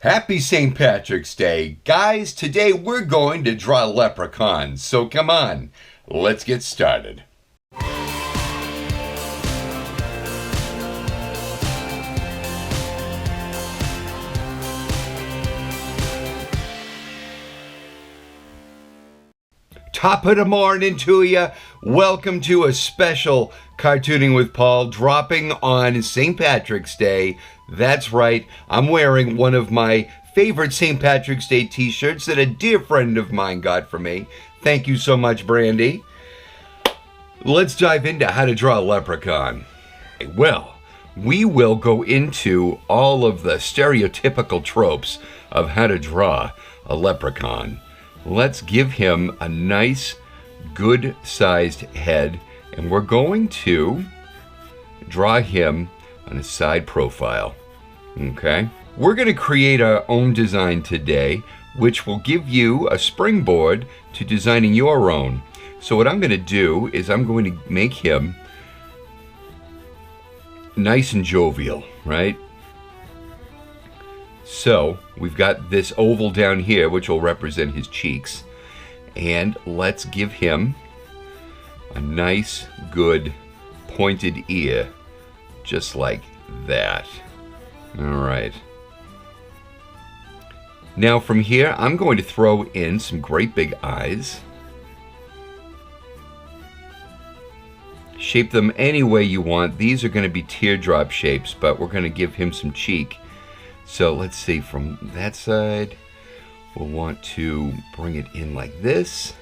Happy St. Patrick's Day. Guys, today we're going to draw leprechauns, so come on, let's get started. Top of the morning to you. Welcome to a special Cartooning with Paul dropping on St. Patrick's Day. That's right, I'm wearing one of my favorite St. Patrick's Day t-shirts that a dear friend of mine got for me. Thank you so much, Brandy. Let's dive into how to draw a leprechaun. Well, we will go into all of the stereotypical tropes of how to draw a leprechaun. Let's give him a nice, good-sized head, and we're going to draw him on a side profile, okay? We're going to create our own design today, which will give you a springboard to designing your own. So what I'm going to do is I'm going to make him nice and jovial, right? So we've got this oval down here, which will represent his cheeks. And let's give him a nice, good, pointed ear, just like that. All right. Now from here, I'm going to throw in some great big eyes. Shape them any way you want. These are going to be teardrop shapes, but we're going to give him some cheek. So let's see, from that side, we'll want to bring it in like this.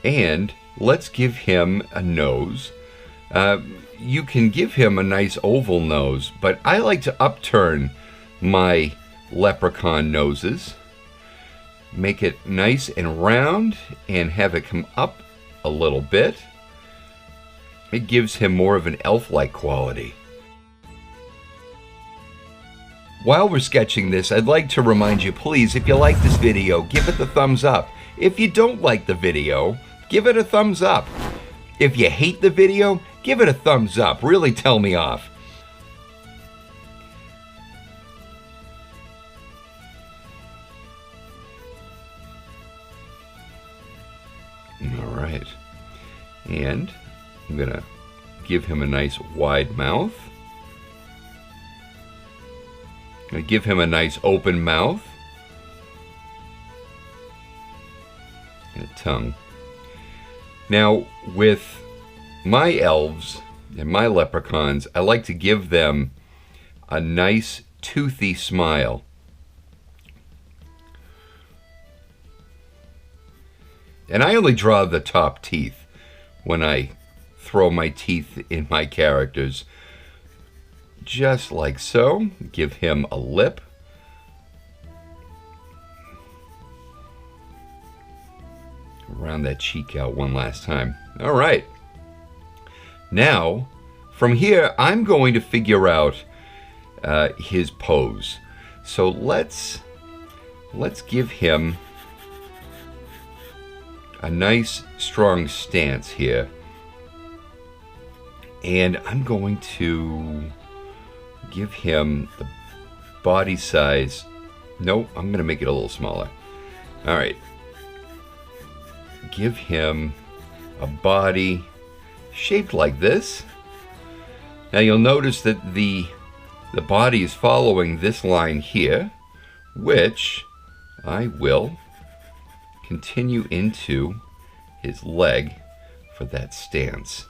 And let's give him a nose. You can give him a nice oval nose, but I like to upturn my leprechaun noses. Make it nice and round and have it come up a little bit. It gives him more of an elf-like quality. While we're sketching this, I'd like to remind you, please, if you like this video, give it the thumbs up. If you don't like the video, give it a thumbs up. If you hate the video, give it a thumbs up. Really tell me off. All right. And I'm going to give him a nice wide mouth. I'm going to give him a nice open mouth. And a tongue. Now, with my elves and my leprechauns, I like to give them a nice toothy smile. And I only draw the top teeth when I throw my teeth in my characters. Just like so. Give him a lip. Round that cheek out one last time. All right. Now, from here, I'm going to figure out his pose. So let's give him a nice, strong stance here. And I'm going to give him the body size. Nope, I'm going to make it a little smaller. All right. Give him a body shaped like this. Now you'll notice that the body is following this line here, which I will continue into his leg for that stance.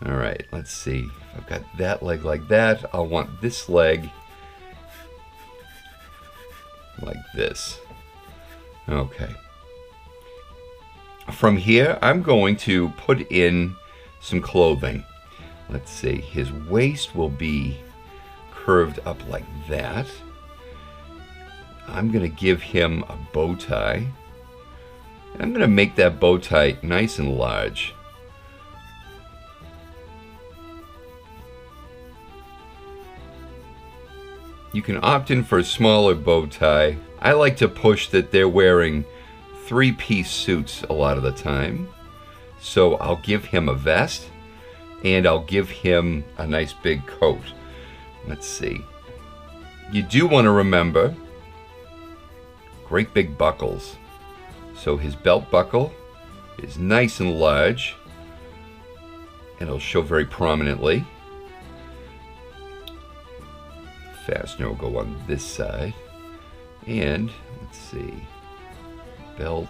All right, let's see. If I've got that leg like that, I'll want this leg like this. Okay. From here, I'm going to put in some clothing. Let's see, his waist will be curved up like that. I'm going to give him a bow tie. And I'm going to make that bow tie nice and large. You can opt in for a smaller bow tie. I like to push that they're wearing three-piece suits a lot of the time. So I'll give him a vest and I'll give him a nice big coat. let's see. You do want to remember great big buckles. So his belt buckle is nice and large, and it'll show very prominently. Fastener will go on this side. And let's see, belt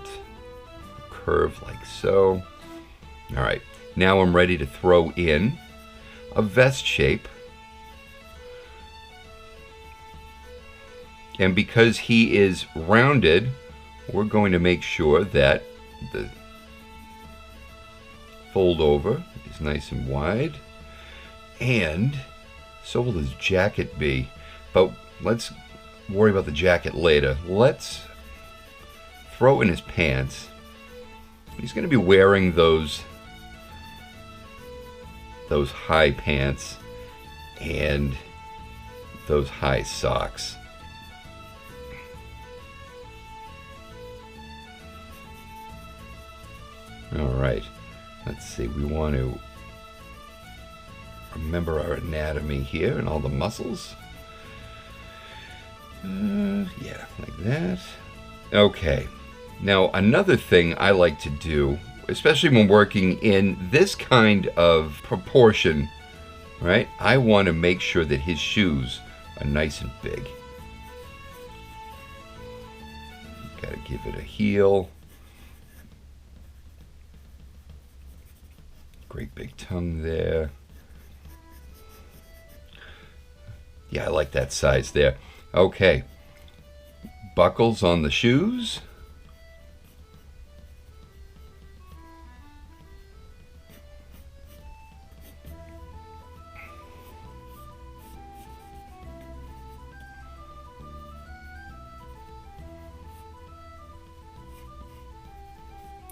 curve like so. All right, now I'm ready to throw in a vest shape. And because he is rounded, we're going to make sure that the fold over is nice and wide. And so will his jacket be. But let's worry about the jacket later. Let's throw in his pants. He's going to be wearing those high pants and those high socks. All right, let's see, we want to remember our anatomy here and all the muscles. Yeah, like that. Okay, now another thing I like to do, especially when working in this kind of proportion, right? I want to make sure that his shoes are nice and big. Got to give it a heel. Great big tongue there. Yeah, I like that size there. Okay. Buckles on the shoes.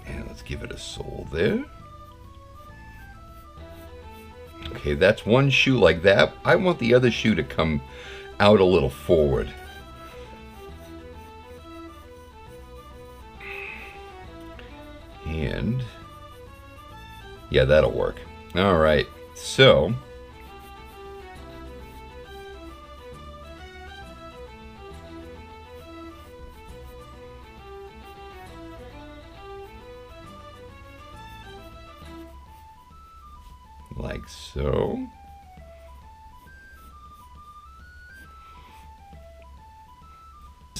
And let's give it a sole there. Okay, that's one shoe like that. I want the other shoe to come out a little forward. And yeah, that'll work. All right, so like so.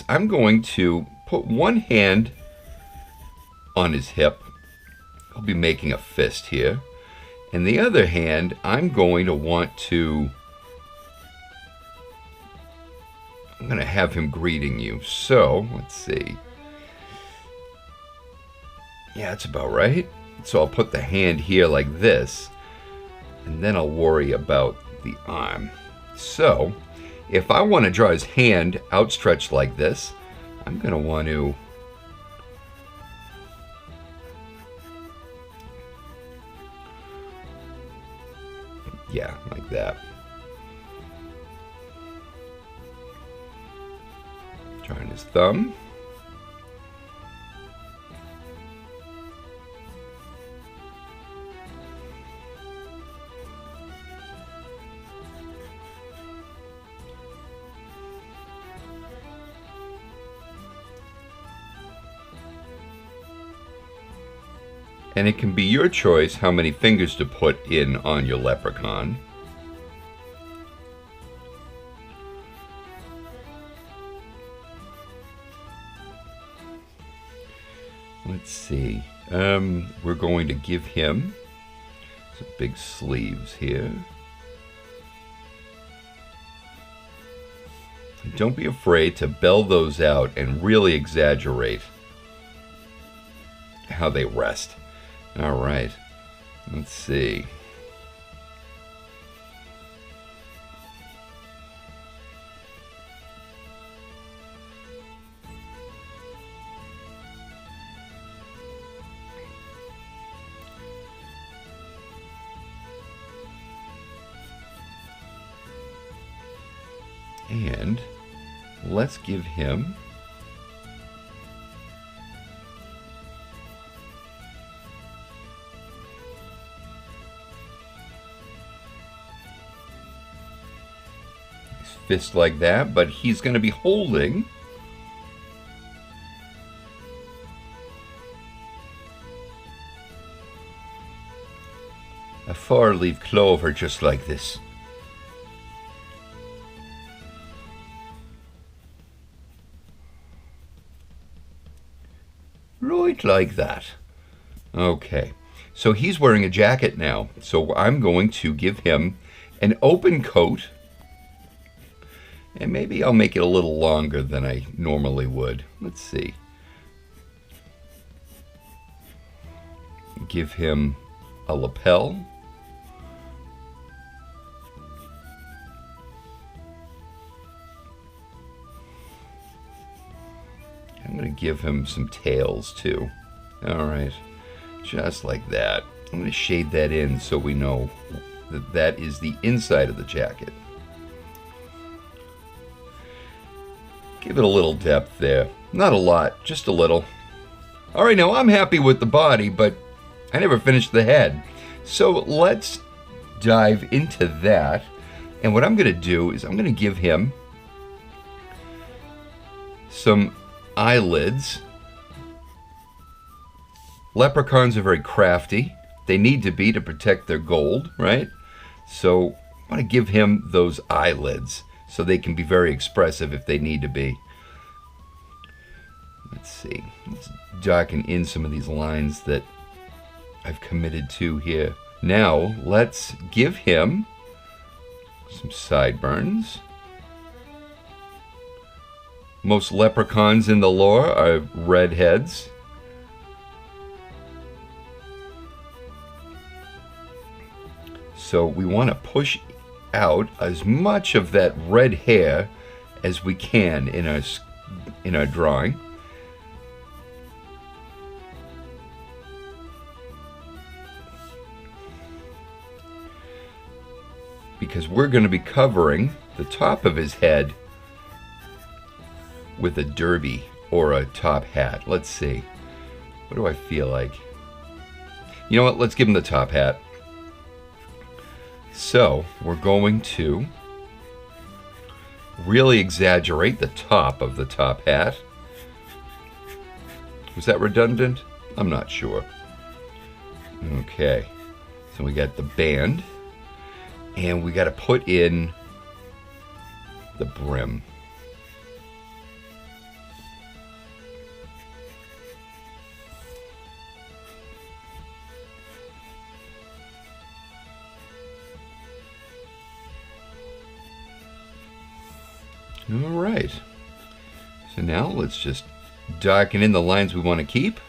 I'm going to put one hand on his hip. I'll be making a fist here. And the other hand, I'm going to I'm going to have him greeting you. So, let's see. Yeah, that's about right. So I'll put the hand here like this. And then I'll worry about the arm. So, if I want to draw his hand outstretched like this, I'm going to want to yeah, like that. Drawing his thumb. And it can be your choice how many fingers to put in on your leprechaun. Let's see. We're going to give him some big sleeves here. And don't be afraid to bell those out and really exaggerate how they rest. All right, let's see. And let's give him his fist like that, but he's going to be holding a 4-leaf clover just like this. Right like that. Okay, so he's wearing a jacket now, so I'm going to give him an open coat, and maybe I'll make it a little longer than I normally would. Let's see. Give him a lapel. I'm going to give him some tails too. All right, just like that. I'm going to shade that in so we know that that is the inside of the jacket. Give it a little depth there. Not a lot, just a little. All right, now I'm happy with the body, but I never finished the head. So let's dive into that. And what I'm going to do is I'm going to give him some eyelids. Leprechauns are very crafty. They need to be to protect their gold, right? So I want to give him those eyelids so they can be very expressive if they need to be. Let's see. Let's darken in some of these lines that I've committed to here. Now let's give him some sideburns. Most leprechauns in the lore are redheads. So we want to push out as much of that red hair as we can in our drawing. Because we're going to be covering the top of his head with a derby or a top hat. Let's see. What do I feel like? You know what? Let's give him the top hat. So we're going to really exaggerate the top of the top hat. Was that redundant? I'm not sure. Okay. So we got the band. And we got to put in the brim. All right. So now let's just darken in the lines we want to keep.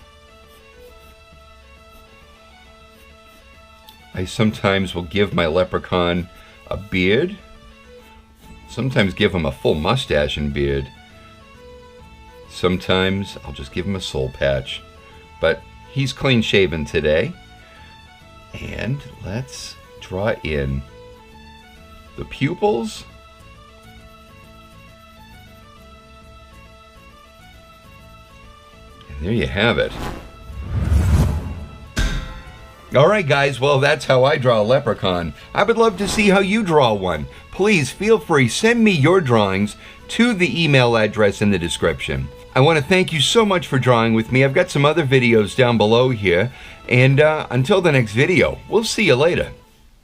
I sometimes will give my leprechaun a beard. Sometimes give him a full mustache and beard. Sometimes I'll just give him a soul patch. But he's clean shaven today. And let's draw in the pupils. And there you have it. Alright guys, well that's how I draw a leprechaun. I would love to see how you draw one. Please feel free, send me your drawings to the email address in the description. I want to thank you so much for drawing with me. I've got some other videos down below here. And until the next video, we'll see you later.